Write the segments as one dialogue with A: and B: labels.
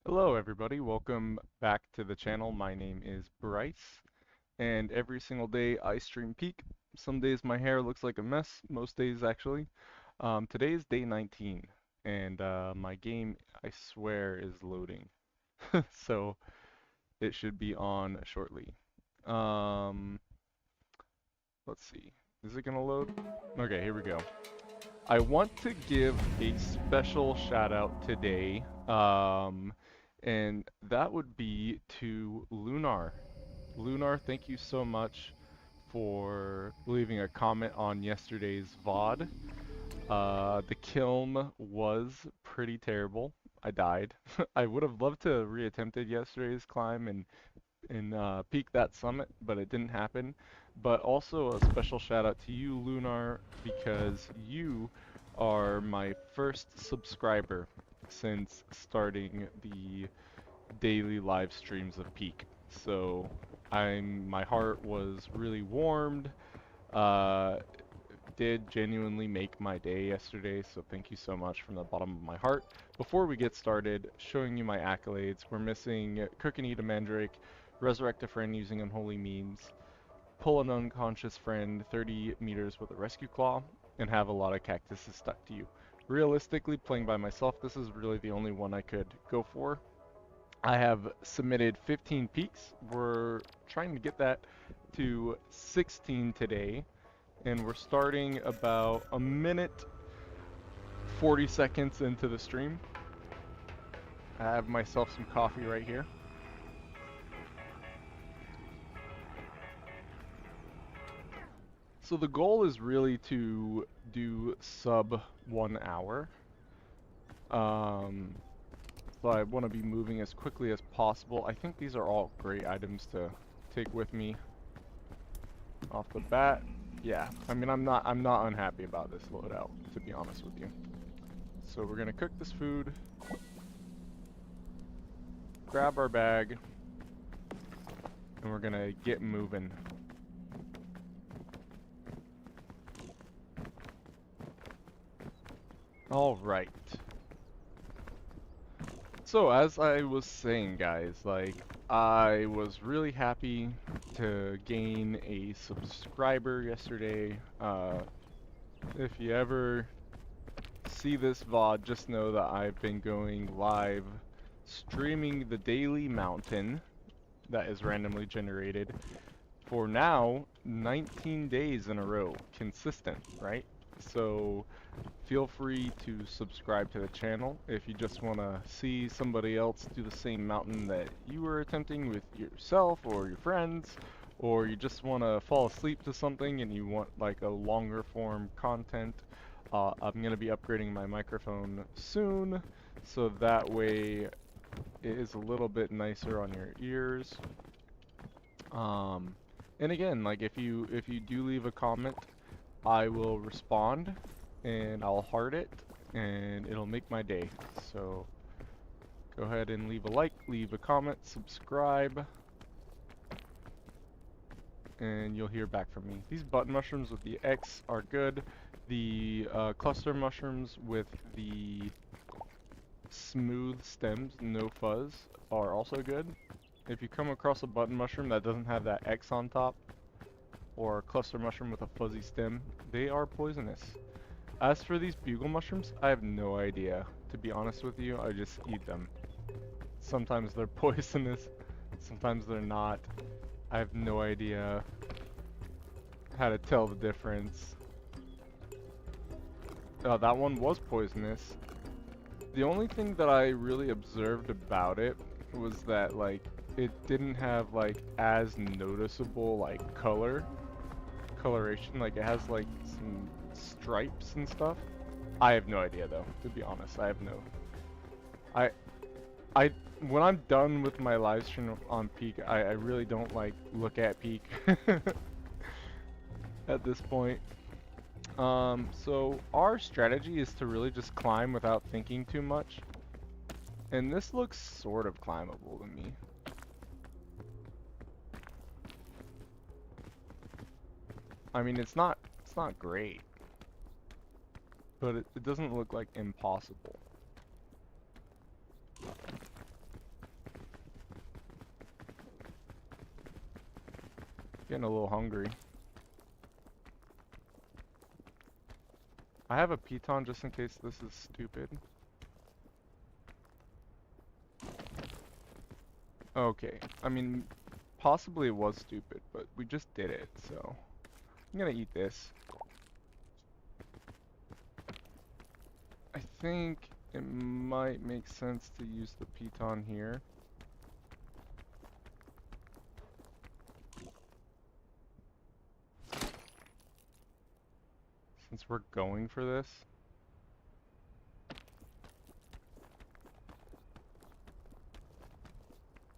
A: Hello everybody, welcome back to the channel. My name is Bryce, and every single day I stream Peak. Some days my hair looks like a mess, most days actually. Today is day 19, and my game, I swear, is loading. So it should be on shortly. Um, let's see. Is it gonna load? Okay, here we go. I want to give a special shout out today, and that would be to Lunar. Lunar, thank you so much for leaving a comment on yesterday's VOD. The kiln was pretty terrible. I died. I would have loved to reattempted yesterday's climb and peak that summit, but it didn't happen. But also a special shout out to you, Lunar, because you are my first subscriber since starting the daily live streams of Peak. So my heart was really warmed. Uh, did genuinely make my day yesterday, so thank you so much from the bottom of my heart. Before we get started, showing you my accolades, we're missing Cook and Eat a Mandrake, Resurrect a Friend using Unholy Means, Pull an Unconscious Friend 30 meters with a Rescue Claw, and have a lot of cactuses stuck to you. Realistically, playing by myself, this is really the only one I could go for. I have submitted 15 peaks. We're trying to get that to 16 today, and we're starting about a minute 40 seconds into the stream. I have myself some coffee right here. So the goal is really to do sub 1 hour. Um, so I want to be moving as quickly as possible. I think these are all great items to take with me off the bat. Yeah, I mean I'm not unhappy about this loadout, to be honest with you. So we're gonna cook this food, grab our bag, and we're gonna get moving. All right. So as I was saying, guys, like I was really happy to gain a subscriber yesterday. If you ever see this VOD, just know that I've been going live streaming the daily mountain that is randomly generated for now 19 days in a row, consistent, right? So feel free to subscribe to the channel if you just want to see somebody else do the same mountain that you were attempting with yourself or your friends, or you just want to fall asleep to something and you want like a longer form content. I'm going to be upgrading my microphone soon, so that way it is a little bit nicer on your ears. Um, and again, like if you do leave a comment, I will respond and I'll heart it and it'll make my day. So go ahead and leave a like, leave a comment, subscribe, and you'll hear back from me. These button mushrooms with the X are good. The cluster mushrooms with the smooth stems, no fuzz, are also good. If you come across a button mushroom that doesn't have that X on top, or a cluster mushroom with a fuzzy stem, they are poisonous. As for these bugle mushrooms, I have no idea. To be honest with you, I just eat them. Sometimes they're poisonous, sometimes they're not. I have no idea how to tell the difference. That one was poisonous. The only thing that I really observed about it was that like it didn't have like as noticeable like coloration, like it has like some stripes and stuff. I have no idea though, to be honest. I have no I I when I'm done with my live stream on Peak, I really don't like look at Peak at this point. So our strategy is to really just climb without thinking too much. And this looks sort of climbable to me. I mean, it's not great, but it doesn't look like impossible. Getting a little hungry. I have a piton just in case this is stupid. Okay, I mean, possibly it was stupid, but we just did it, so I'm gonna eat this. I think it might make sense to use the piton here. Since we're going for this.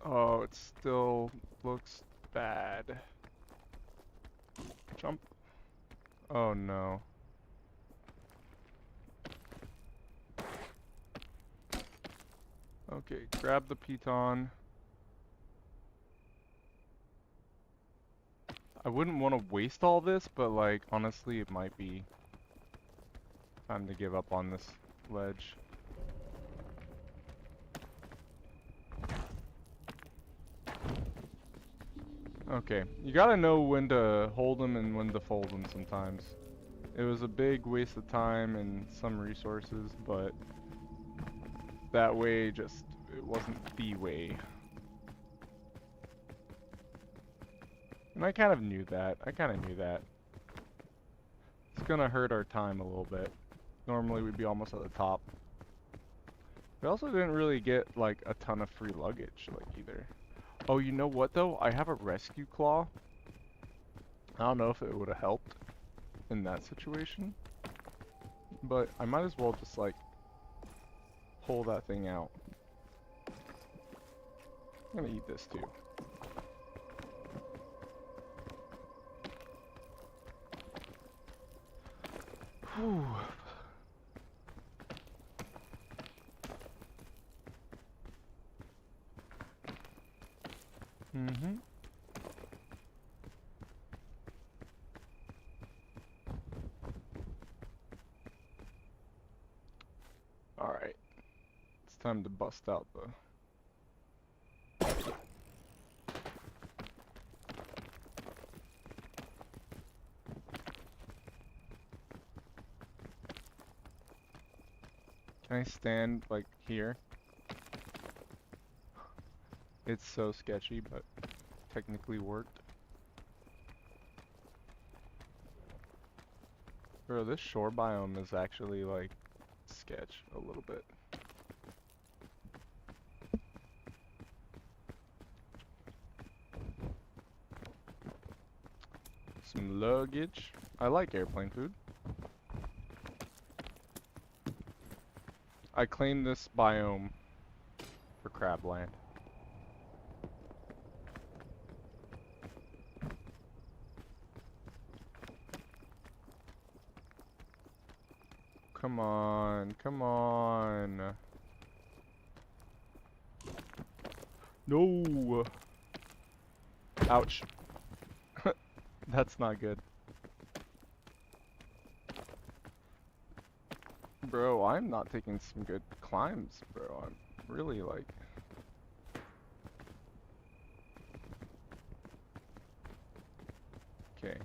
A: Oh, it still looks bad. Jump. Oh no. Okay, grab the piton. I wouldn't want to waste all this, but like, honestly, it might be time to give up on this ledge. Okay, you gotta know when to hold them and when to fold them sometimes. It was a big waste of time and some resources, but that way just, it wasn't the way. And I kind of knew that. It's gonna hurt our time a little bit. Normally we'd be almost at the top. We also didn't really get like a ton of free luggage like either. Oh, you know what though? I have a rescue claw. I don't know if it would have helped in that situation, but I might as well just like pull that thing out. I'm gonna eat this too. Whew. Mm-hmm. Alright. It's time to bust out the... Can I stand like here? It's so sketchy, but technically worked. Bro, this shore biome is actually like sketch a little bit. Some luggage. I like airplane food. I claim this biome for crabland. Come on, come on. No. Ouch. That's not good. Bro, I'm not taking some good climbs, bro. I'm really like... Okay.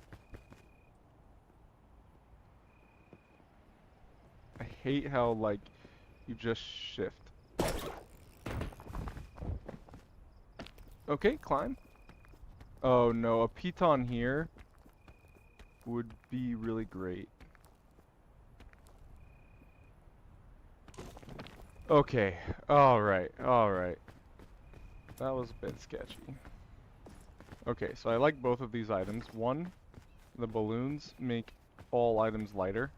A: I hate how, like, you just shift. Okay, climb. Oh no, a piton here would be really great. Okay, alright, alright. That was a bit sketchy. Okay, so I like both of these items. One, the balloons make all items lighter.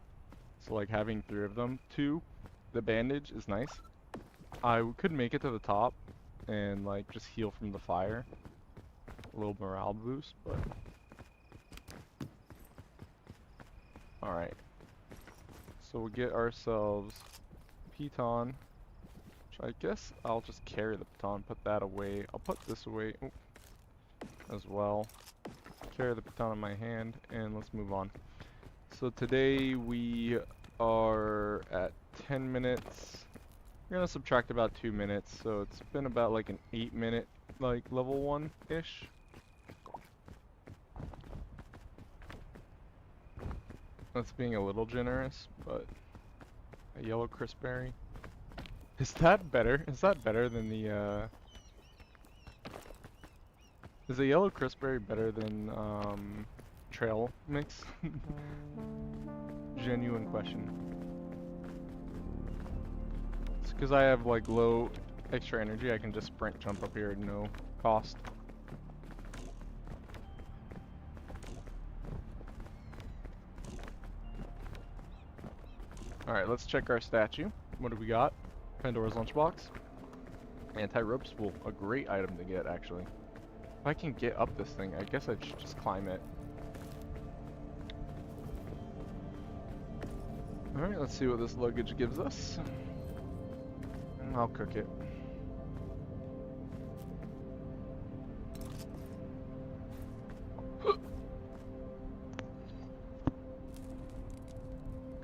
A: So like having 3 of them. 2, the bandage is nice. I could make it to the top and like just heal from the fire. A little morale boost, but... Alright. So we'll get ourselves piton. I guess I'll just carry the baton, put that away. I'll put this away as well. Carry the baton in my hand, and let's move on. So today we are at 10 minutes. We're gonna subtract about 2 minutes, so it's been about like an 8-minute like level 1-ish. That's being a little generous, but a yellow crispberry. Is that better? Is that better than the is a yellow crispberry better than trail mix? Genuine question. It's because I have like low extra energy, I can just sprint jump up here at no cost. Alright, let's check our statue. What do we got? Pandora's lunchbox. Anti-rope spool, a great item to get actually. If I can get up this thing, I guess I should just climb it. Alright, let's see what this luggage gives us. I'll cook it.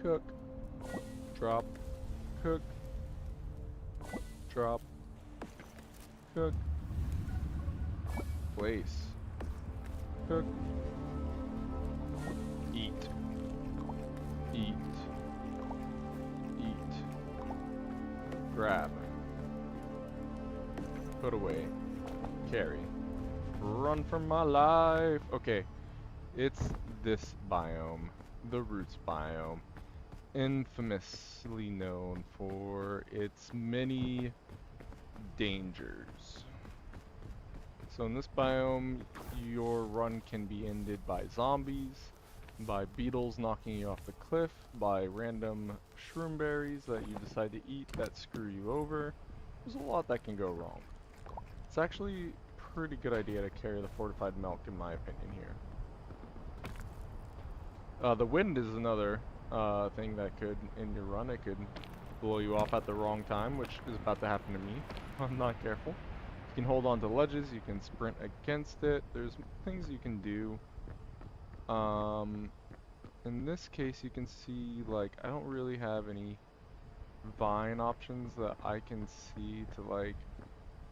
A: Cook. Drop. Cook. Drop. Cook. Place. Cook. Eat. Eat. Eat. Grab. Put away. Carry. Run for my life. Okay. It's this biome. The roots biome. Infamously known for its many dangers. So in this biome, your run can be ended by zombies, by beetles knocking you off the cliff, by random shroom berries that you decide to eat that screw you over. There's a lot that can go wrong. It's actually a pretty good idea to carry the fortified milk in my opinion here. The wind is another thing that could end your run. It could blow you off at the wrong time, which is about to happen to me if I'm not careful. You can hold on to ledges, you can sprint against it, there's things you can do. In this case you can see, like, I don't really have any vine options that I can see to, like,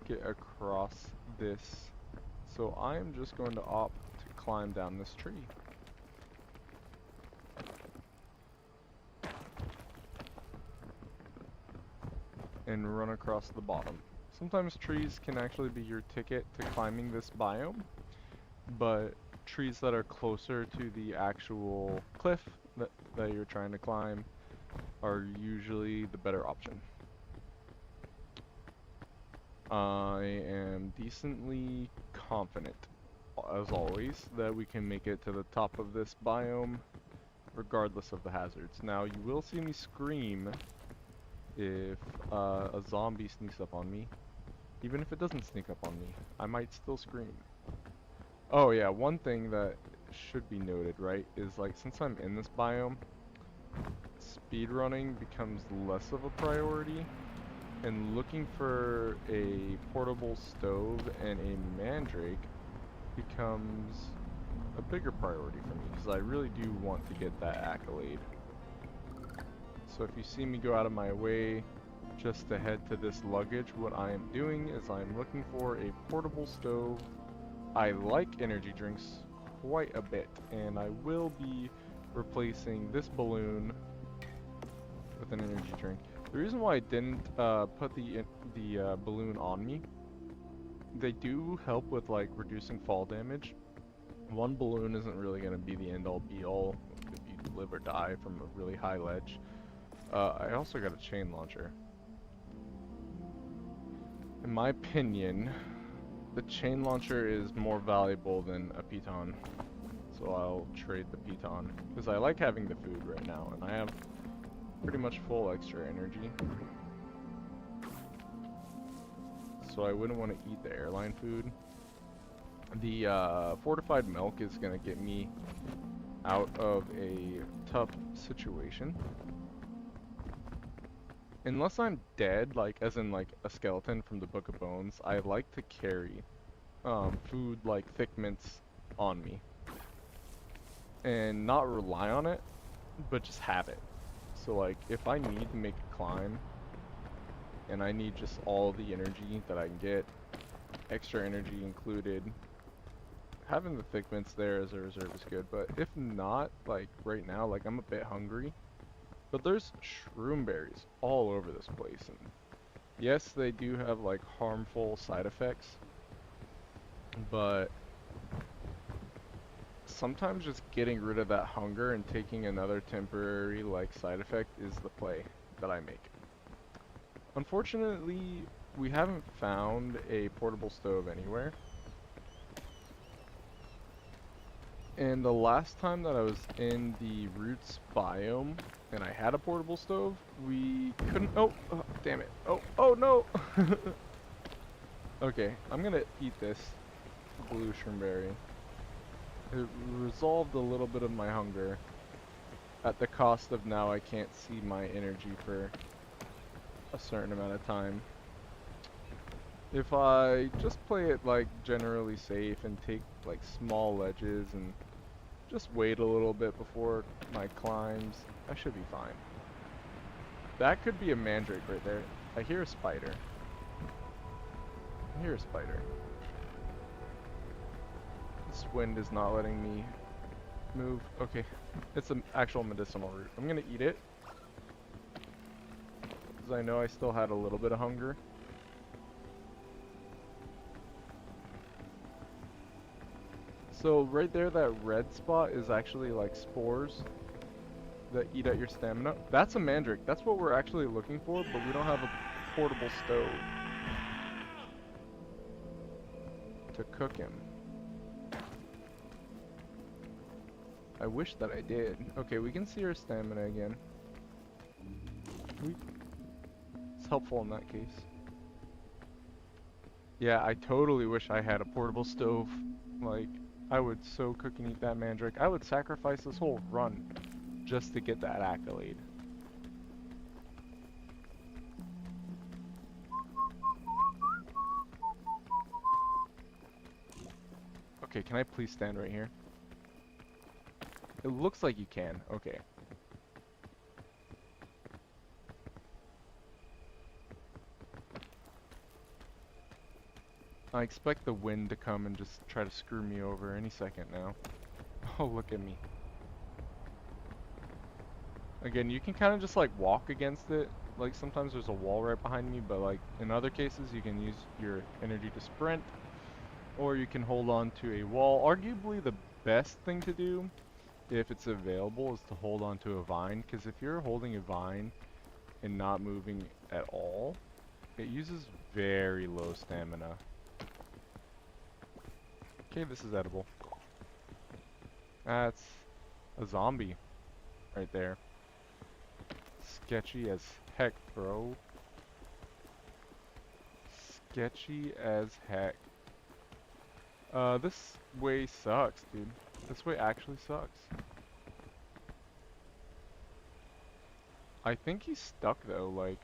A: get across this. So I'm just going to opt to climb down this tree. And run across the bottom. Sometimes trees can actually be your ticket to climbing this biome, but trees that are closer to the actual cliff that you're trying to climb are usually the better option. I am decently confident, as always, that we can make it to the top of this biome regardless of the hazards. Now, you will see me scream if a zombie sneaks up on me. Even if it doesn't sneak up on me, I might still scream. Oh yeah, one thing that should be noted, right, is like since I'm in this biome, speedrunning becomes less of a priority, and looking for a portable stove and a mandrake becomes a bigger priority for me, because I really do want to get that accolade. So if you see me go out of my way just to head to this luggage, what I am doing is I'm looking for a portable stove. I like energy drinks quite a bit, and I will be replacing this balloon with an energy drink. The reason why I didn't put the balloon on me, they do help with like reducing fall damage. One balloon isn't really going to be the end all be all if you live or die from a really high ledge. I also got a chain launcher. In my opinion, the chain launcher is more valuable than a piton. So I'll trade the piton. Because I like having the food right now, and I have pretty much full extra energy. So I wouldn't want to eat the airline food. The fortified milk is going to get me out of a tough situation. Unless I'm dead, like as in like a skeleton from the Book of Bones, I like to carry food like thick mints on me. And not rely on it, but just have it. So like if I need to make a climb and I need just all the energy that I can get, extra energy included, having the thick mints there as a reserve is good, but if not, like right now, like I'm a bit hungry. But there's shroom berries all over this place, and yes, they do have like harmful side effects, but sometimes just getting rid of that hunger and taking another temporary like side effect is the play that I make. Unfortunately, we haven't found a portable stove anywhere. And the last time that I was in the roots biome and I had a portable stove, we couldn't. Oh, damn it. Oh no! Okay, I'm gonna eat this blue shroomberry. It resolved a little bit of my hunger at the cost of now I can't see my energy for a certain amount of time. If I just play it like generally safe and take like small ledges and just wait a little bit before my climbs, I should be fine. That could be a mandrake right there. I hear a spider. I hear a spider. This wind is not letting me move. Okay, it's an actual medicinal root. I'm gonna eat it, because I know I still had a little bit of hunger. So right there, that red spot is actually like spores that eat at your stamina. That's a mandrake. That's what we're actually looking for, but we don't have a portable stove to cook him. I wish that I did. Okay, we can see our stamina again. It's helpful in that case. Yeah, I totally wish I had a portable stove. Like, I would so cook and eat that mandrake. I would sacrifice this whole run just to get that accolade. Okay, can I please stand right here? It looks like you can. Okay. I expect the wind to come and just try to screw me over any second now. Oh, look at me. Again, you can kind of just like walk against it. Like sometimes there's a wall right behind me, but like in other cases you can use your energy to sprint, or you can hold on to a wall. Arguably the best thing to do, if it's available, is to hold on to a vine, because if you're holding a vine and not moving at all, it uses very low stamina. Okay, this is edible. That's a zombie right there. Sketchy as heck, bro. Sketchy as heck. This way sucks, dude. This way actually sucks. I think he's stuck though, like.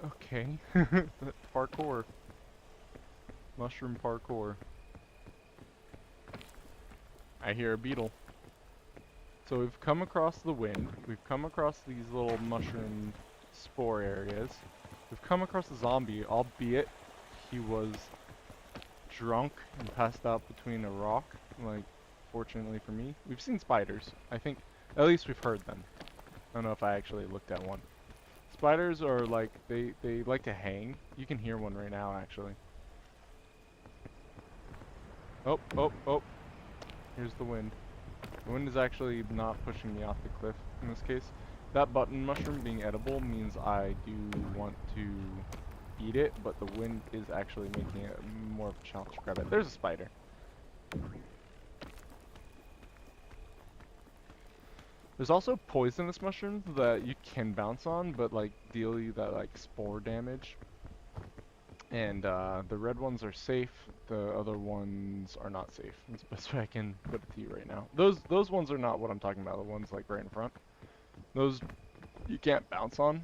A: Okay. Parkour. Mushroom parkour. I hear a beetle. So we've come across the wind. We've come across these little mushroom spore areas. We've come across a zombie, albeit he was drunk and passed out between a rock. Like, fortunately for me. We've seen spiders. I think, at least we've heard them. I don't know if I actually looked at one. Spiders are like, they like to hang. You can hear one right now, actually. Oh. Here's the wind. The wind is actually not pushing me off the cliff in this case. That button mushroom being edible means I do want to eat it, but the wind is actually making it more of a challenge to grab it. There's a spider. There's also poisonous mushrooms that you can bounce on, but like deal you that like spore damage. And the red ones are safe. The other ones are not safe. That's the best way I can put it to you right now. Those ones are not what I'm talking about. The ones like right in front. Those you can't bounce on.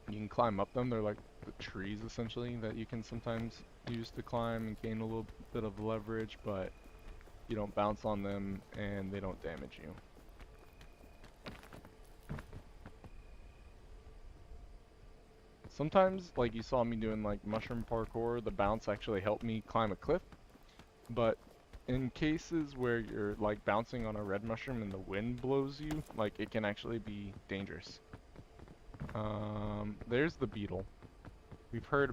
A: You can climb up them. They're like the trees essentially that you can sometimes use to climb and gain a little bit of leverage, but you don't bounce on them and they don't damage you. Sometimes, like you saw me doing like mushroom parkour, the bounce actually helped me climb a cliff. But in cases where you're like bouncing on a red mushroom and the wind blows you, like it can actually be dangerous. There's the beetle. We've heard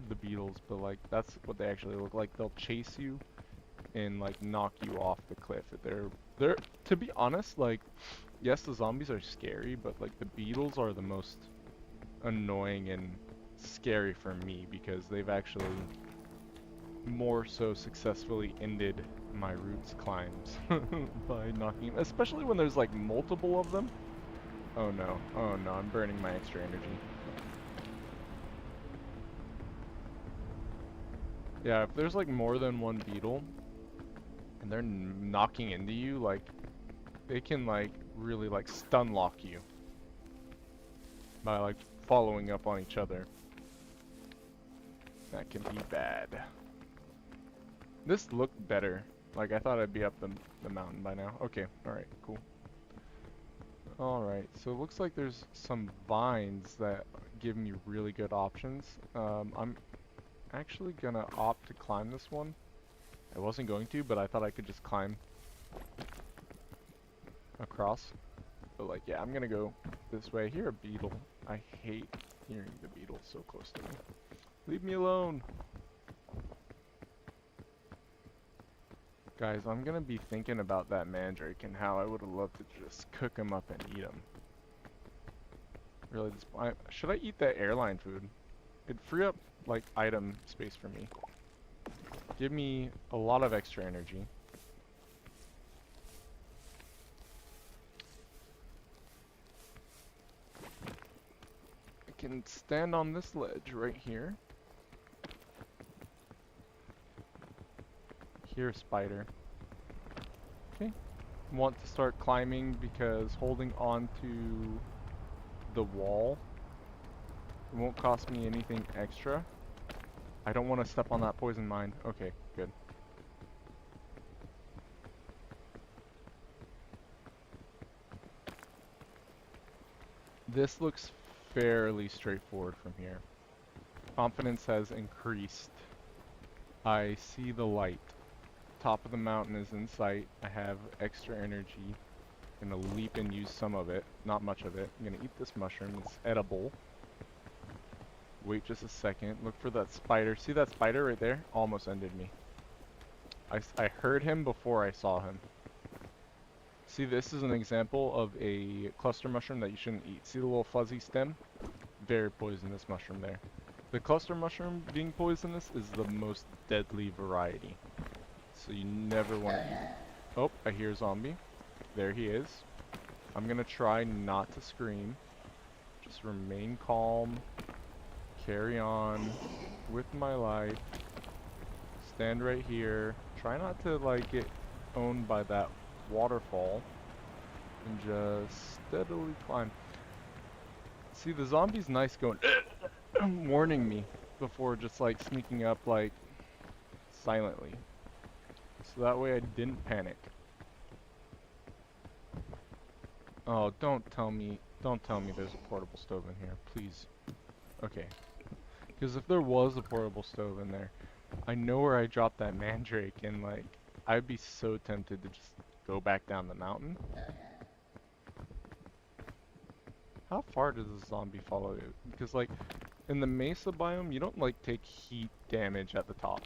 A: the beetles, but like that's what they actually look like. They'll chase you and like knock you off the cliff. They're to be honest, like yes, the zombies are scary, but like the beetles are the most annoying and scary for me because they've actually more so successfully ended my roots climbs by knocking, especially when there's like multiple of them. Oh no, oh no, I'm burning my extra energy. Yeah, if there's like more than one beetle and they're knocking into you, like they can like really like stun lock you by like following up on each other. That can be bad. This looked better. Like I thought I'd be up the mountain by now. Okay, alright, cool. Alright, so it looks like there's some vines that give me really good options. I'm actually gonna opt to climb this one. I wasn't going to, but I thought I could just climb across. But like, yeah, I'm gonna go this way. I hear a beetle. I hate hearing the beetle so close to me. Leave me alone. Guys, I'm gonna be thinking about that mandrake and how I would have loved to just cook him up and eat him. Really, should I eat that airline food? It'd free up, like, item space for me. Give me a lot of extra energy. I can stand on this ledge right here. Here, spider. Okay. Want to start climbing because holding on to the wall won't cost me anything extra. I don't want to step on that poison mine. Okay, good. This looks fairly straightforward from here. Confidence has increased. I see the light. Top of the mountain is in sight. I have extra energy. I'm gonna leap and use some of it. Not much of it. I'm gonna eat this mushroom. It's edible. Wait just a second. Look for that spider. See that spider right there? Almost ended me. I heard him before I saw him. See, this is an example of a cluster mushroom that you shouldn't eat. See the little fuzzy stem? Very poisonous mushroom there. The cluster mushroom being poisonous is the most deadly variety. So you never want to eat. Oh, I hear a zombie. There he is. I'm gonna try not to scream. Just remain calm. Carry on with my life. Stand right here. Try not to like get owned by that waterfall. And just steadily climb. See, the zombie's nice going warning me before just like sneaking up like silently. So that way I didn't panic. Oh, don't tell me there's a portable stove in here, please. Okay. Because if there was a portable stove in there, I know where I dropped that mandrake and like, I'd be so tempted to just go back down the mountain. How far does the zombie follow you? Because like, in the mesa biome, you don't like take heat damage at the top.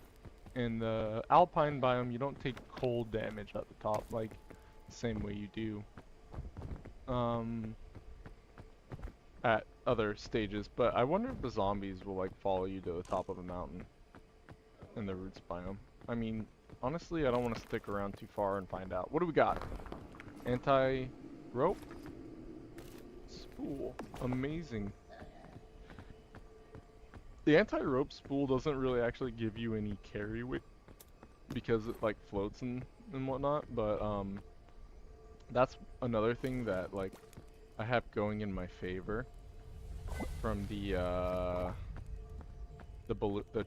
A: In the alpine biome, you don't take cold damage at the top, like, the same way you do at other stages. But I wonder if the zombies will like follow you to the top of the mountain in the roots biome. I mean, honestly, I don't want to stick around too far and find out. What do we got? Anti-rope? Spool. Amazing. The anti-rope spool doesn't really actually give you any carry weight because it like floats and whatnot, but that's another thing that like I have going in my favor from the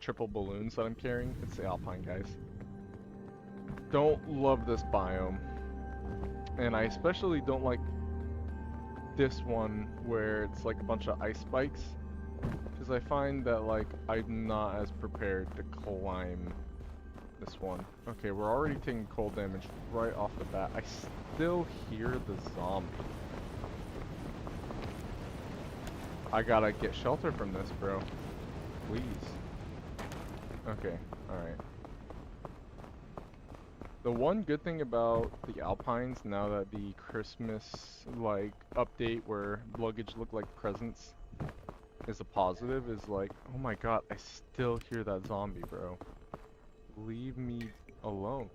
A: triple balloons that I'm carrying. It's the alpine guys. Don't love this biome, and I especially don't like this one where it's like a bunch of ice spikes Because I find that, like, I'm not as prepared to climb this one. Okay, we're already taking cold damage right off the bat. I still hear the zombie. I gotta get shelter from this, bro. Please. Okay, alright. The one good thing about the Alpines, now that the Christmas, like, update where luggage look like presents is a positive, is like, oh my god, I still hear that zombie, bro. Leave me alone.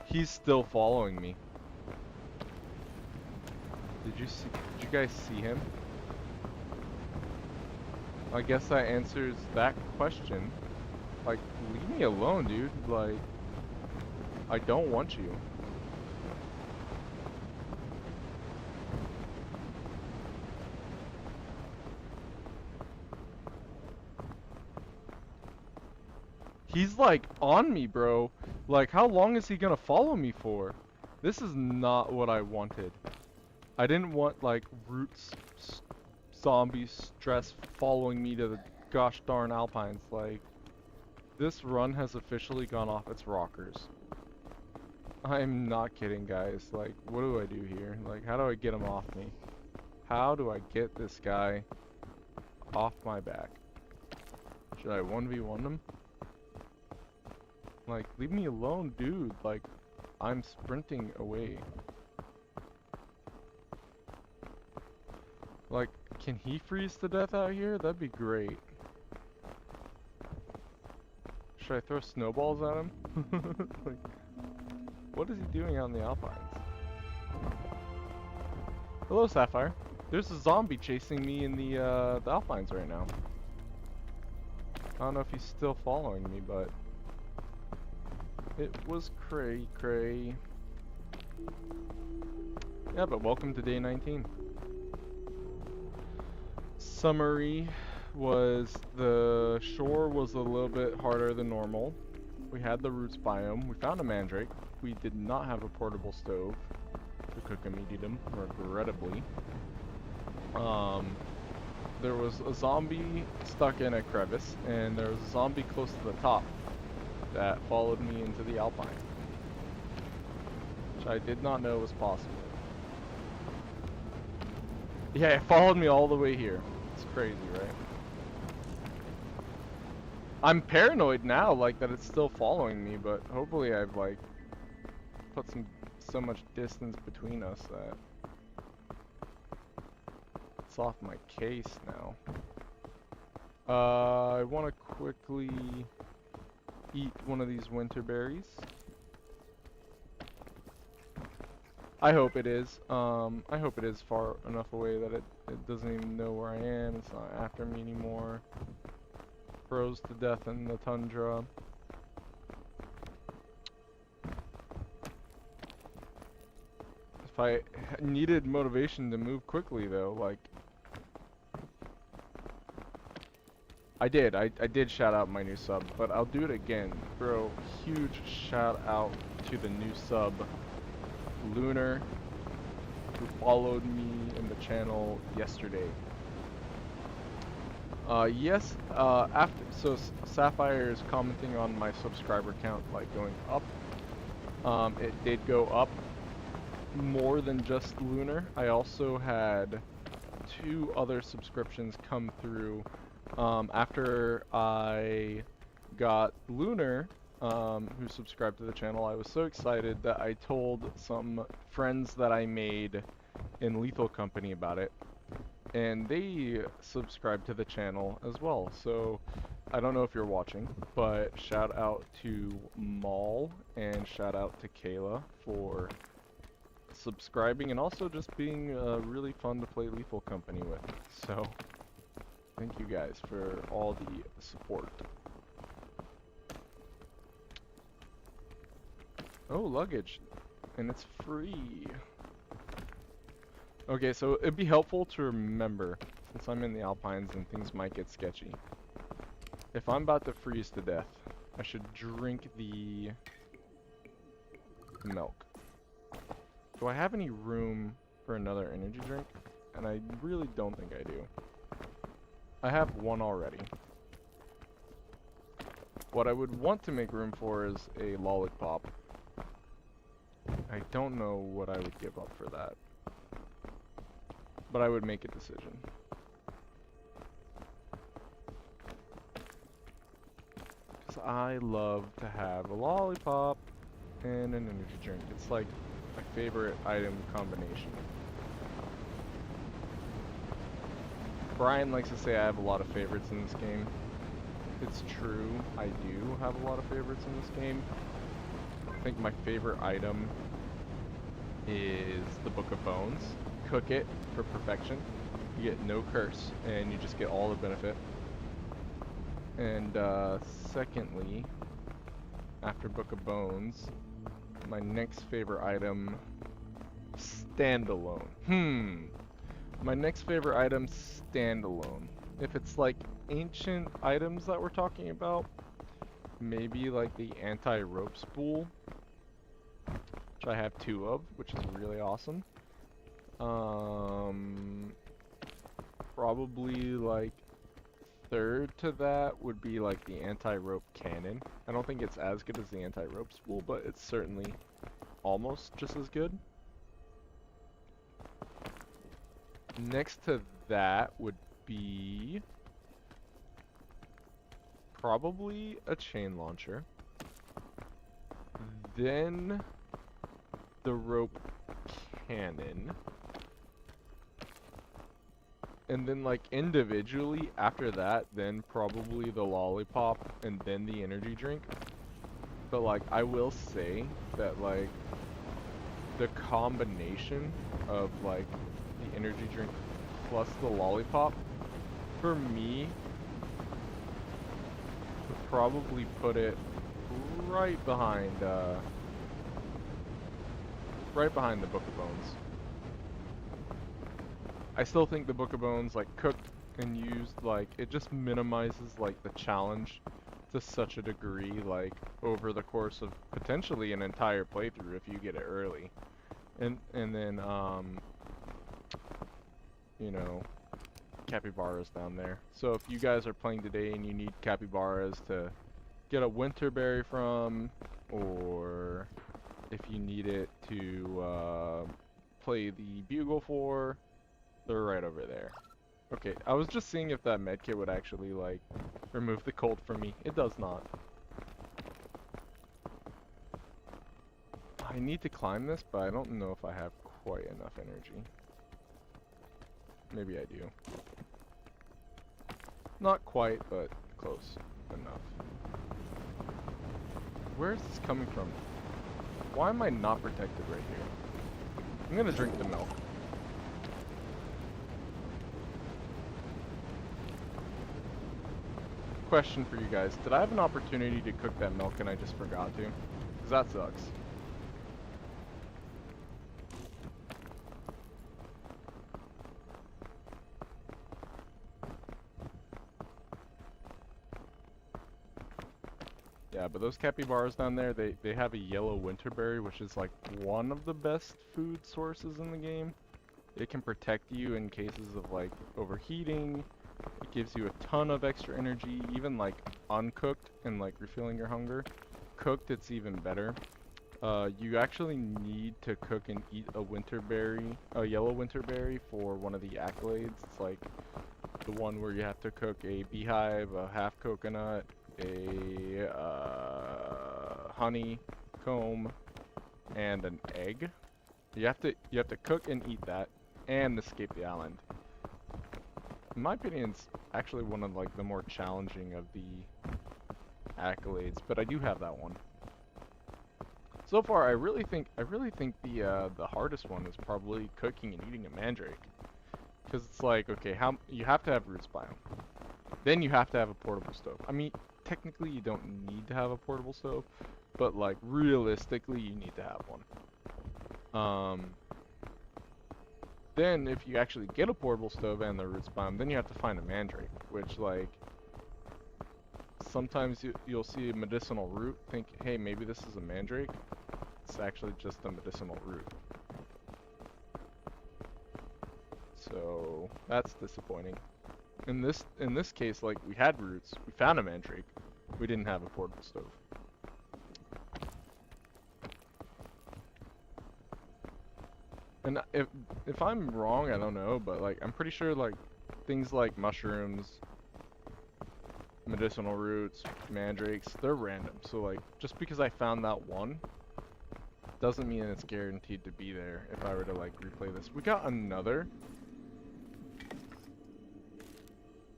A: He's still following me. Did you guys see him? I guess that answers that question. Like, leave me alone, dude. Like, I don't want you. He's like on me, bro. Like, how long is he gonna follow me for? This is not what I wanted. I didn't want, like, roots, zombie stress following me to the gosh darn Alpines. Like, this run has officially gone off its rockers. I'm not kidding, guys. Like, what do I do here? Like, how do I get him off me? How do I get this guy off my back? Should I 1v1 him? Like, leave me alone, dude. Like, I'm sprinting away. Like, can he freeze to death out here? That'd be great. Should I throw snowballs at him? Like, what is he doing out in the Alpines? Hello, Sapphire. There's a zombie chasing me in the Alpines right now. I don't know if he's still following me, but it was cray. Yeah, but welcome to day 19. Summary was the shore was a little bit harder than normal. We had the roots biome. We found a mandrake. We did not have a portable stove to cook them, eat them, regrettably. There was a zombie stuck in a crevice, and there was a zombie close to the top that followed me into the Alpine, which I did not know was possible. Yeah, it followed me all the way here. It's crazy, right? I'm paranoid now, like, that it's still following me, but hopefully I've, like, put so much distance between us that it's off my case now. I want to quickly eat one of these winter berries. I hope it is. I hope it is far enough away that it doesn't even know where I am. It's not after me anymore. Froze to death in the tundra. If I needed motivation to move quickly though, like, I did shout out my new sub, but I'll do it again. Bro, huge shout out to the new sub, Lunar, who followed me in the channel yesterday. So Sapphire is commenting on my subscriber count, like, going up. It did go up more than just Lunar. I also had 2 other subscriptions come through after I got Lunar, who subscribed to the channel. I was so excited that I told some friends that I made in Lethal Company about it, and they subscribed to the channel as well. So I don't know if you're watching, but shout out to Maul and shout out to Kayla for subscribing and also just being really fun to play Lethal Company with. So thank you guys for all the support. Oh, luggage. And it's free. Okay, so it'd be helpful to remember, since I'm in the Alpines and things might get sketchy. If I'm about to freeze to death, I should drink the milk. Do I have any room for another energy drink, and I really don't think I do. I have one already. What I would want to make room for is a lollipop. I don't know what I would give up for that, but I would make a decision. Because I love to have a lollipop and an energy drink. It's like my favorite item combination. Brian likes to say I have a lot of favorites in this game. It's true, I do have a lot of favorites in this game. I think my favorite item is the Book of Bones. Cook it for perfection. You get no curse, and you just get all the benefit. And secondly, after Book of Bones, my next favorite item, standalone. My next favorite item, standalone. If it's like ancient items that we're talking about, maybe like the anti-rope spool, which I have 2 of, which is really awesome. Probably like third to that would be like the anti-rope cannon. I don't think it's as good as the anti-rope spool, but it's certainly almost just as good. Next to that would be probably a chain launcher. Then the rope cannon. And then like individually after that, then probably the lollipop and then the energy drink. But like I will say that like the combination of like the energy drink plus the lollipop for me would probably put it right behind the Book of Bones. I still think the Book of Bones, like cooked and used, like it just minimizes like the challenge to such a degree, like over the course of potentially an entire playthrough if you get it early. And then you know, capybaras down there. So if you guys are playing today and you need capybaras to get a winter berry from, or if you need it to play the bugle for, they're right over there. Okay, I was just seeing if that medkit would actually like remove the cold for me. It does not. I need to climb this, but I don't know if I have quite enough energy. Maybe I do. Not quite, but close enough. Where is this coming from? Why am I not protected right here? I'm gonna drink the milk. Question for you guys. Did I have an opportunity to cook that milk and I just forgot to? Because that sucks. Yeah, but those capybaras down there, they have a yellow winterberry, which is like one of the best food sources in the game. It can protect you in cases of like overheating. It gives you a ton of extra energy, even like uncooked and like refilling your hunger. Cooked, it's even better. You actually need to cook and eat a winterberry, a yellow winterberry for one of the accolades. It's like the one where you have to cook a beehive, a half coconut, a honeycomb, and an egg. You have to cook and eat that, and escape the island. In my opinion, it's actually one of like the more challenging of the accolades, but I do have that one. So far, I really think the hardest one is probably cooking and eating a mandrake, because it's like, okay, how you have to have roots biome, then you have to have a portable stove. I mean, technically you don't need to have a portable stove, but like realistically you need to have one. Then if you actually get a portable stove and the roots biome, then you have to find a mandrake, which like sometimes you'll see a medicinal root, think, hey, maybe this is a mandrake. It's actually just a medicinal root. So that's disappointing. In this case, like, we had roots, we found a mandrake, we didn't have a portable stove. And if I'm wrong, I don't know, but like I'm pretty sure like things like mushrooms, medicinal roots, mandrakes, they're random. So like just because I found that one doesn't mean it's guaranteed to be there if I were to like replay this. We got another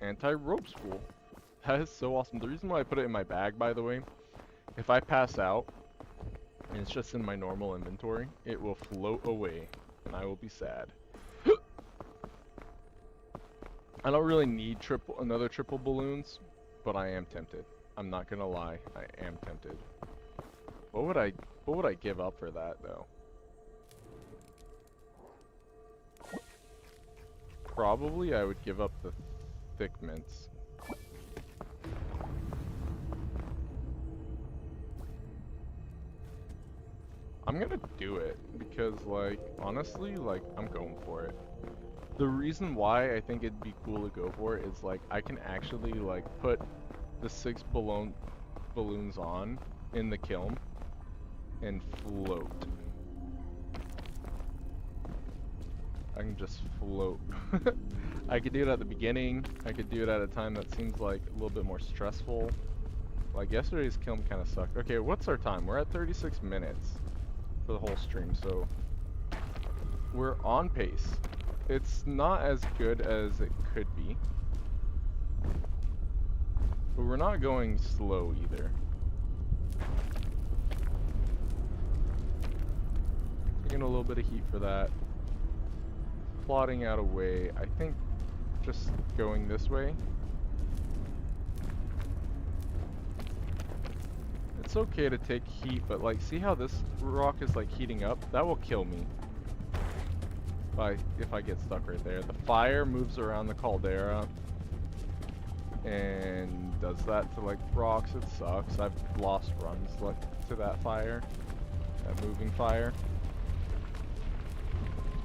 A: anti-rope spool. That is so awesome. The reason why I put it in my bag, by the way, if I pass out and it's just in my normal inventory, it will float away and I will be sad. I don't really need another triple balloons, but I am tempted. I'm not gonna lie, I am tempted. What would I give up for that though? Probably I would give up the thick mints. I'm gonna do it because like honestly, like I'm going for it. The reason why I think it'd be cool to go for it is like I can actually like put the 6 balloons on in the kiln and float. I can just float. I could do it at the beginning. I could do it at a time that seems like a little bit more stressful. Like yesterday's kiln kind of sucked. Okay, what's our time? We're at 36 minutes for the whole stream, so we're on pace. It's not as good as it could be, but we're not going slow either. Taking a little bit of heat for that. Plotting out a way. I think just going this way. It's okay to take heat, but like, see how this rock is like heating up? That will kill me if I get stuck right there. The fire moves around the caldera and does that to like rocks. It sucks. I've lost runs like to that fire, that moving fire.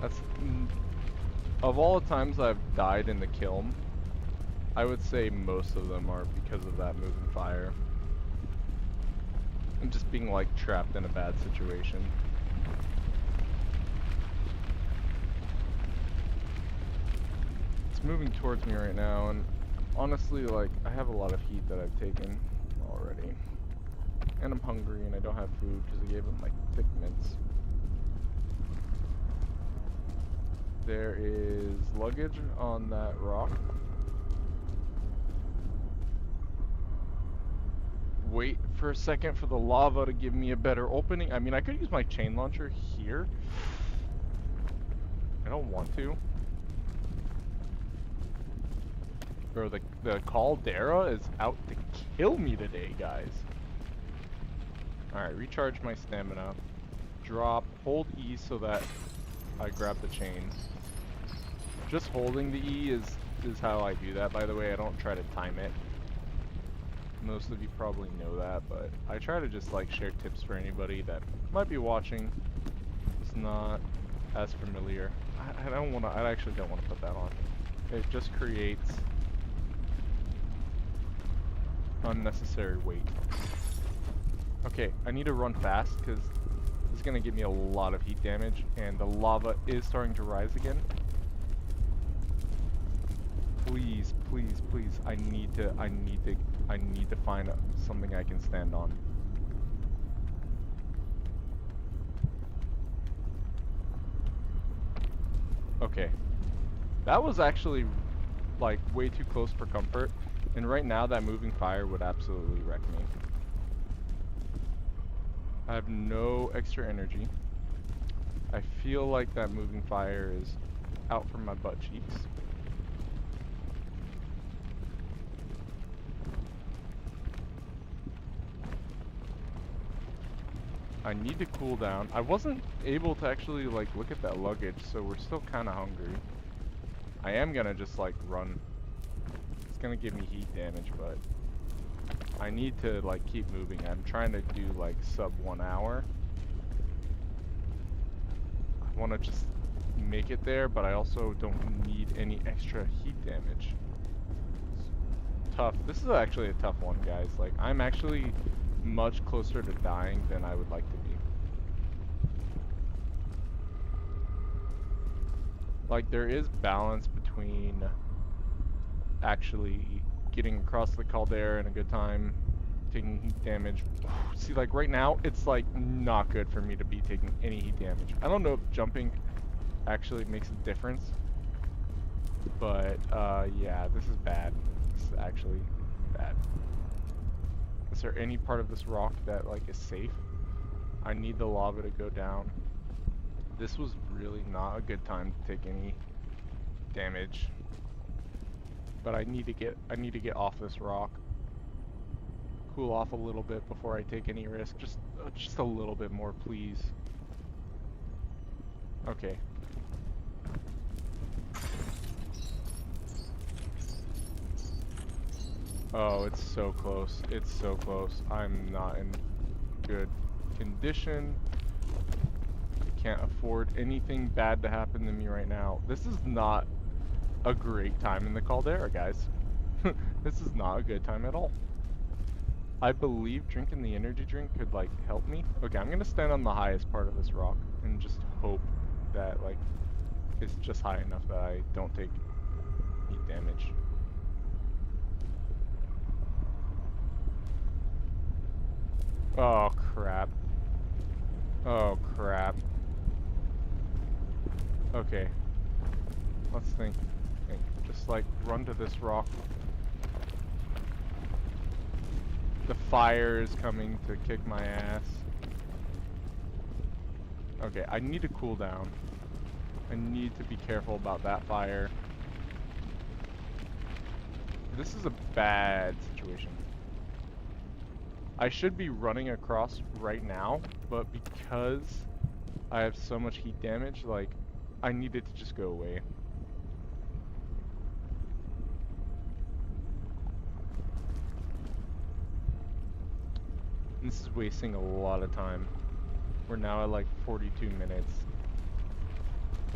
A: That's of all the times I've died in the kiln, I would say most of them are because of that moving fire. And just being like trapped in a bad situation. It's moving towards me right now, and honestly, like, I have a lot of heat that I've taken already. And I'm hungry and I don't have food because I gave them like thick mints. There is luggage on that rock. Wait for a second for the lava to give me a better opening. I mean, I could use my chain launcher here. I don't want to. Bro, the caldera is out to kill me today, guys. Alright, recharge my stamina. Drop, hold E so that I grab the chain. Just holding the E is how I do that, by the way. I don't try to time it. Most of you probably know that, but I try to just like share tips for anybody that might be watching. It's not as familiar. I actually don't want to put that on. It just creates unnecessary weight. Okay, I need to run fast because it's gonna give me a lot of heat damage, and the lava is starting to rise again. Please, please, please! I need to find something I can stand on. Okay, that was actually like way too close for comfort, and right now that moving fire would absolutely wreck me. I have no extra energy. I feel like that moving fire is out from my butt cheeks. I need to cool down. I wasn't able to actually like look at that luggage, so we're still kind of hungry. I am gonna just like run. It's gonna give me heat damage, but I need to like keep moving. I'm trying to do like sub 1 hour. I wanna just make it there, but I also don't need any extra heat damage. It's tough. This is actually a tough one, guys. Like, I'm actually much closer to dying than I would like to be. Like, there is balance between actually getting across the caldera in a good time, taking heat damage. See, like right now, it's like not good for me to be taking any heat damage. I don't know if jumping actually makes a difference, but yeah, this is bad. This is actually bad. Is there any part of this rock that like is safe? I need the lava to go down. This was really not a good time to take any damage. But I need to get off this rock. Cool off a little bit before I take any risk. Just a little bit more, please. Okay. Oh, it's so close. It's so close. I'm not in good condition. I can't afford anything bad to happen to me right now. This is not a great time in the caldera, guys. This is not a good time at all. I believe drinking the energy drink could like help me. Okay, I'm gonna stand on the highest part of this rock and just hope that like it's just high enough that I don't take heat damage. Oh crap. Oh crap. Okay. Let's think. Just like run to this rock. The fire is coming to kick my ass. Okay, I need to cool down. I need to be careful about that fire. This is a bad situation. I should be running across right now, but because I have so much heat damage, like, I need it to just go away. This is wasting a lot of time. We're now at like 42 minutes.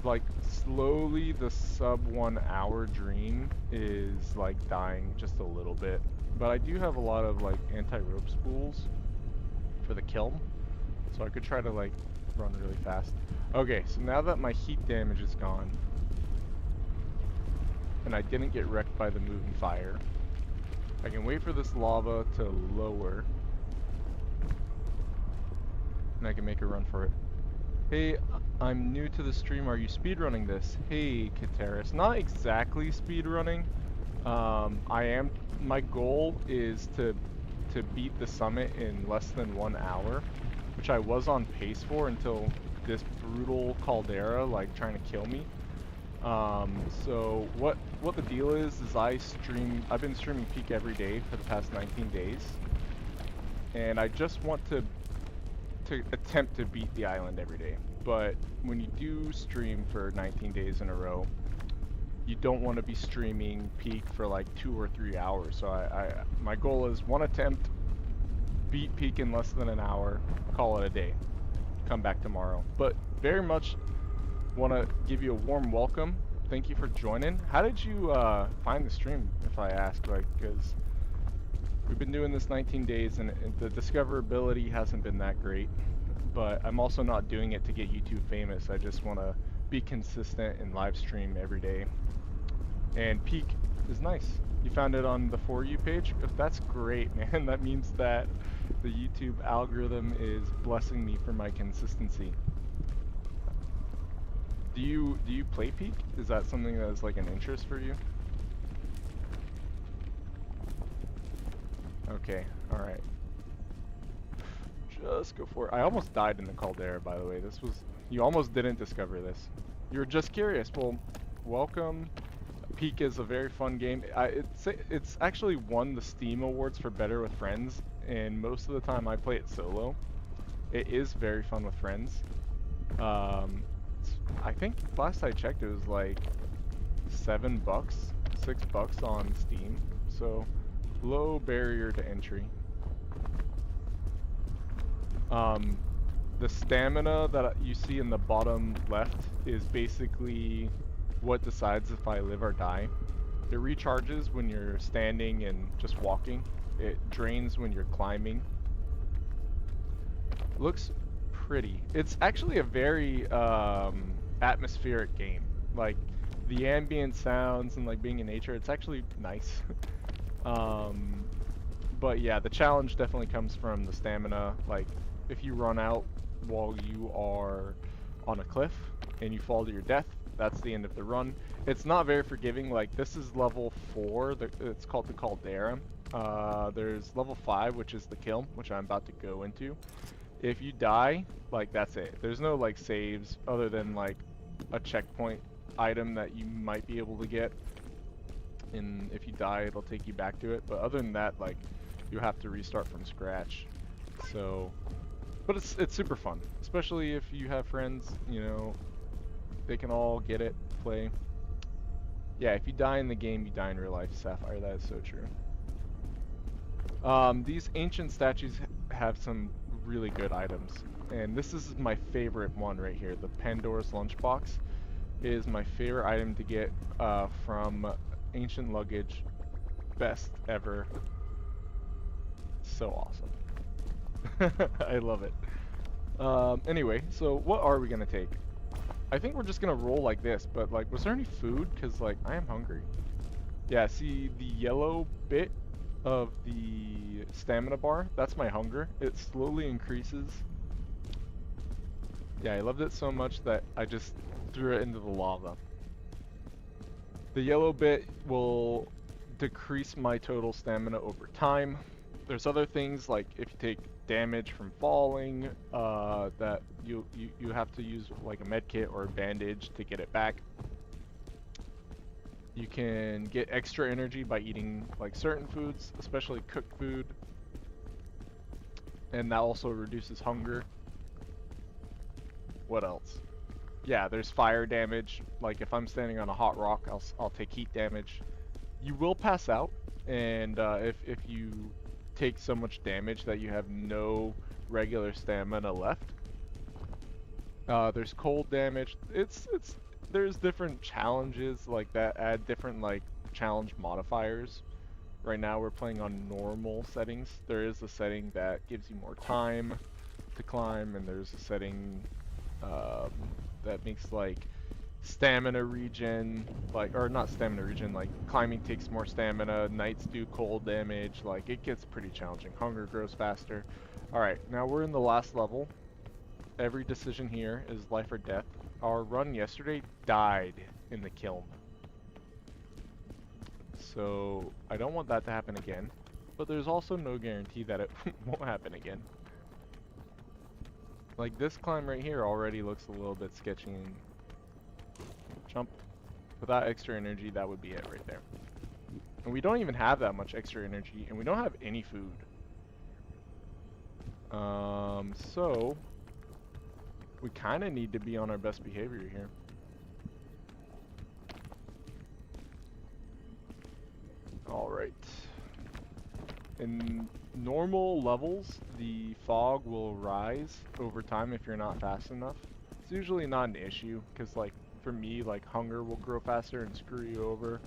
A: Like, slowly the sub 1 hour dream is like dying just a little bit. But I do have a lot of like anti-rope spools for the kiln, so I could try to like run really fast. Okay, so now that my heat damage is gone, and I didn't get wrecked by the moving fire, I can wait for this lava to lower, and I can make a run for it. Hey, I'm new to the stream. Are you speedrunning this? Hey, Kateris. Not exactly speedrunning. I am. My goal is to beat the summit in less than 1 hour, which I was on pace for until this brutal caldera like trying to kill me. So what the deal is I've been streaming Peak every day for the past 19 days, and I just want to attempt to beat the island every day. But when you do stream for 19 days in a row, you don't want to be streaming Peak for like 2 or 3 hours. So my goal is 1 attempt, beat Peak in less than an hour, call it a day, come back tomorrow. But very much want to give you a warm welcome. Thank you for joining. How did you find the stream, if I ask? Like, because we've been doing this 19 days and the discoverability hasn't been that great, but I'm also not doing it to get YouTube famous. I just want to be consistent and live stream every day. And Peak is nice. You found it on the For You page? That's great, man. That means that the YouTube algorithm is blessing me for my consistency. Do you play Peak? Is that something that is like an interest for you? Okay, alright. Just go for it. I almost died in the caldera, by the way. You almost didn't discover this. You were just curious. Well, welcome. Peak is a very fun game. It's actually won the Steam Awards for Better with Friends, and most of the time I play it solo. It is very fun with friends. I think last I checked it was like $7, $6 on Steam. So low barrier to entry. The stamina that you see in the bottom left is basically what decides if I live or die. It recharges when you're standing and just walking. It drains when you're climbing. Looks pretty. It's actually a very atmospheric game. Like the ambient sounds and like being in nature, it's actually nice. um, but yeah, the challenge definitely comes from the stamina. Like if you run out while you are on a cliff and you fall to your death, that's the end of the run. It's not very forgiving. Like this is level 4. It's called the Caldera. There's level 5, which is the kiln, which I'm about to go into. If you die, like that's it. There's no like saves other than like a checkpoint item that you might be able to get. And if you die, it'll take you back to it. But other than that, like you have to restart from scratch. So, but it's super fun, especially if you have friends. You know, they can all get it, play. Yeah, if you die in the game, you die in real life, Sapphire. That is so true. These ancient statues have some really good items, and this is my favorite one right here. The Pandora's Lunchbox is my favorite item to get from ancient luggage. Best ever. So awesome. I love it. Anyway, so what are we gonna take? I think we're just gonna roll like this, but like, was there any food? Cause like, I am hungry. Yeah, see the yellow bit of the stamina bar? That's my hunger. It slowly increases. Yeah, I loved it so much that I just threw it into the lava. The yellow bit will decrease my total stamina over time. There's other things like if you take damage from falling, that you have to use like a med kit or a bandage to get it back. You can get extra energy by eating like certain foods, especially cooked food, and that also reduces hunger. What else? Yeah, there's fire damage. Like if I'm standing on a hot rock, I'll take heat damage. You will pass out, and if you take so much damage that you have no regular stamina left. There's cold damage. There's different challenges like that add different like challenge modifiers. Right now we're playing on normal settings. There is a setting that gives you more time to climb, and there's a setting that makes like stamina regen, like, or not stamina regen, like climbing takes more stamina, knights do cold damage, like it gets pretty challenging. Hunger grows faster. Alright, now we're in the last level. Every decision here is life or death. Our run yesterday died in the kiln. So I don't want that to happen again, but there's also no guarantee that it won't happen again. Like this climb right here already looks a little bit sketchy. And jump. Without extra energy, that would be it right there. And we don't even have that much extra energy, and we don't have any food. So we kind of need to be on our best behavior here. Alright. In normal levels, the fog will rise over time if you're not fast enough. It's usually not an issue, because like, for me, like hunger will grow faster and screw you over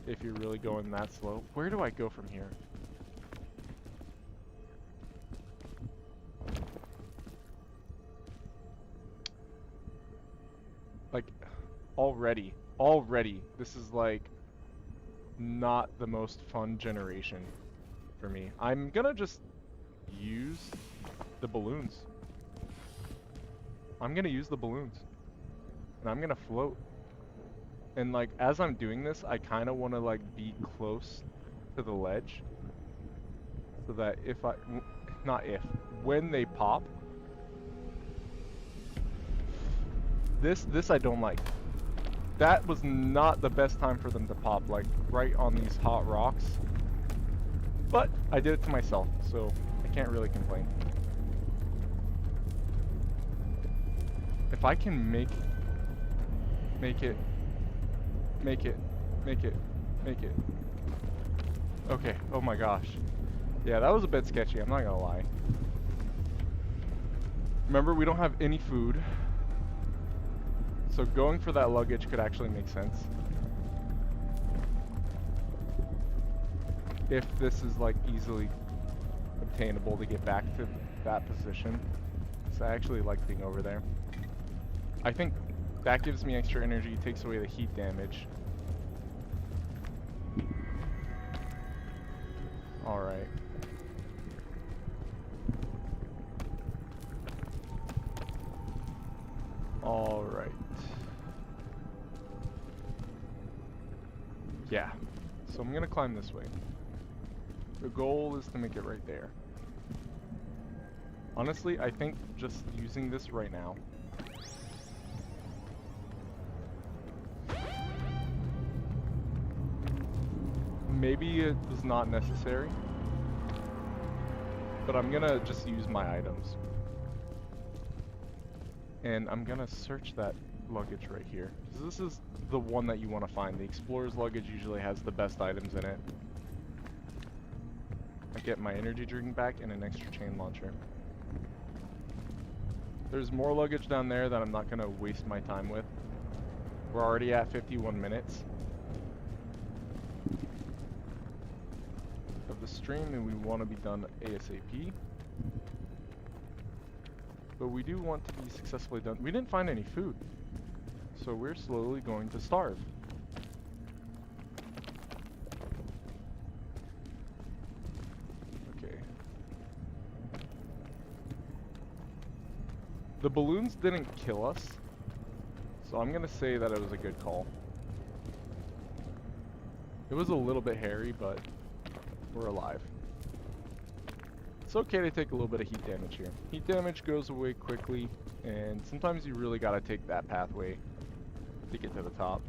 A: if you're really going that slow. Where do I go from here? Like, already, this is like not the most fun generation for me. I'm gonna just use the balloons. I'm gonna use the balloons. And I'm gonna float. And like, as I'm doing this, I kind of want to like be close to the ledge. So that if I, not if, when they pop. This I don't like. That was not the best time for them to pop, like right on these hot rocks. But I did it to myself, so I can't really complain. If I can make it. Okay, oh my gosh. Yeah, that was a bit sketchy, I'm not gonna lie. Remember, we don't have any food. So going for that luggage could actually make sense. If this is like easily obtainable to get back to that position. So I actually like being over there. I think that gives me extra energy, takes away the heat damage. Alright. Alright. Yeah. So I'm gonna climb this way. The goal is to make it right there. Honestly, I think just using this right now. Maybe it was not necessary. But I'm gonna just use my items. And I'm gonna search that luggage right here. This is the one that you want to find. The Explorer's luggage usually has the best items in it. I get my energy drink back and an extra chain launcher. There's more luggage down there that I'm not gonna waste my time with. We're already at 51 minutes of the stream and we want to be done ASAP. But we do want to be successfully done. We didn't find any food, so we're slowly going to starve. Okay. The balloons didn't kill us, so I'm gonna say that it was a good call. It was a little bit hairy, but we're alive. It's okay to take a little bit of heat damage here. Heat damage goes away quickly, and sometimes you really gotta take that pathway to get to the top.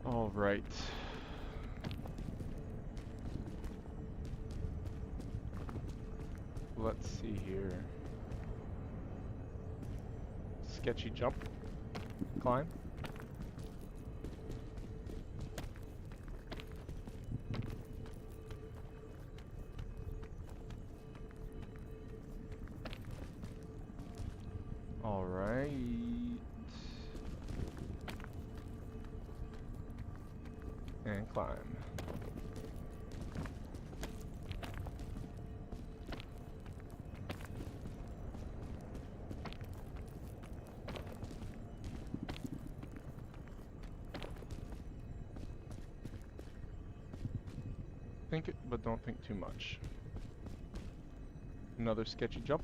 A: Alright. Let's see here. Sketchy jump. Climb. Alright. And climb. Think it, but don't think too much. Another sketchy jump.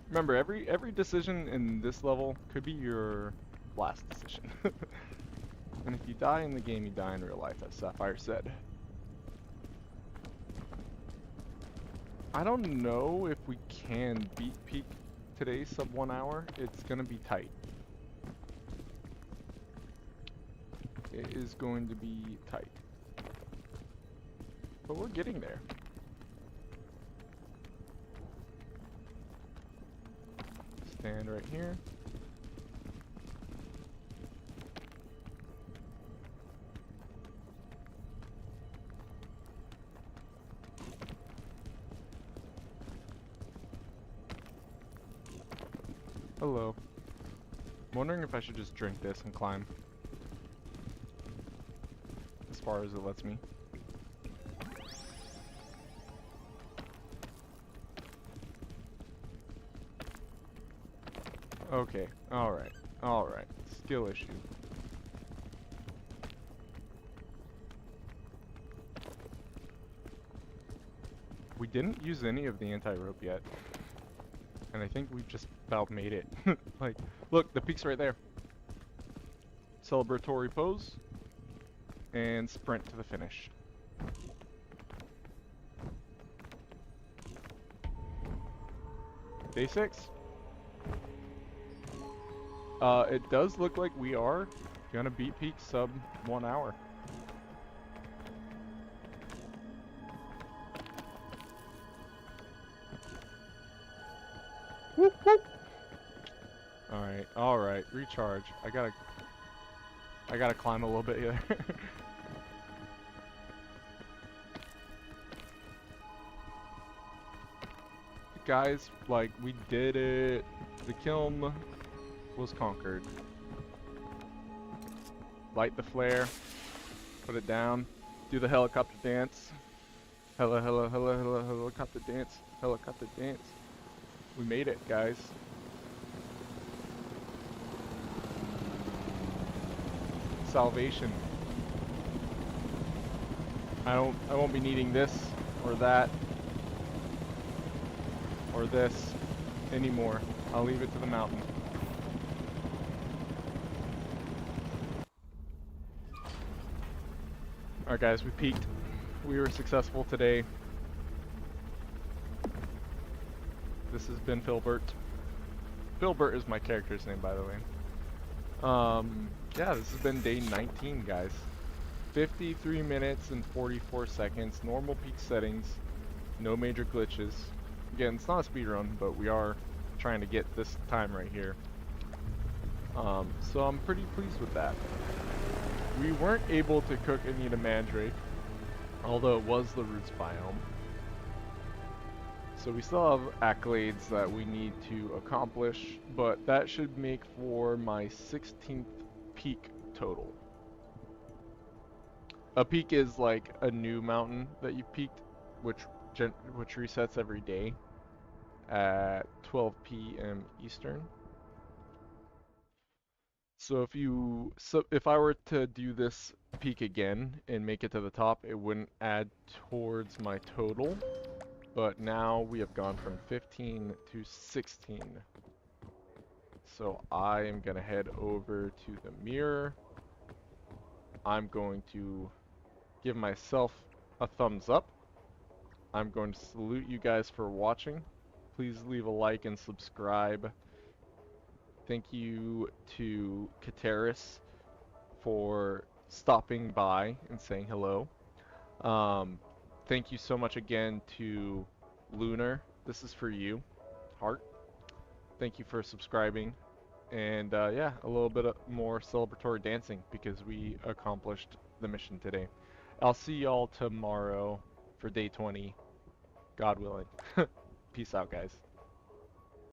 A: Remember, every decision in this level could be your last decision. And if you die in the game, you die in real life, as Sapphire said. I don't know if we can beat peak today, sub 1 hour. It's gonna be tight. It is going to be tight. But we're getting there. Stand right here. Hello. I'm wondering if I should just drink this and climb. As far as it lets me. Okay, alright, alright. Skill issue. We didn't use any of the anti-rope yet. And I think we just about made it. Like, look, the peak's right there. Celebratory pose. And sprint to the finish. Day 6. It does look like we are gonna beat peak sub 1 hour. Whoop, whoop. Alright, alright, recharge. I gotta climb a little bit here. guys. Like, we did it. The kiln was conquered. Light the flare. Put it down. Do the helicopter dance. Helicopter dance. Helicopter dance. We made it, guys. Salvation. I won't be needing this or that or this anymore. I'll leave it to the mountain. Alright guys, we peaked. We were successful today. This has been Philbert. Philbert is my character's name, by the way. Yeah, this has been day 19, guys. 53 minutes and 44 seconds, normal peak settings, no major glitches. Again, it's not a speed run, but we are trying to get this time right here. So I'm pretty pleased with that. We weren't able to cook Anita Mandrake, although it was the roots biome. So we still have accolades that we need to accomplish, but that should make for my 16th peak total. A peak is like a new mountain that you peaked, which resets every day at 12 p.m. Eastern. So if I were to do this peak again and make it to the top, it wouldn't add towards my total. But now we have gone from 15 to 16. So I am gonna head over to the mirror. I'm going to give myself a thumbs up. I'm going to salute you guys for watching. Please leave a like and subscribe. Thank you to Kateris for stopping by and saying hello. Thank you so much again to Lunar. This is for you, Heart. Thank you for subscribing. And yeah, a little bit more celebratory dancing because we accomplished the mission today. I'll see y'all tomorrow for day 20, God willing. Peace out, guys.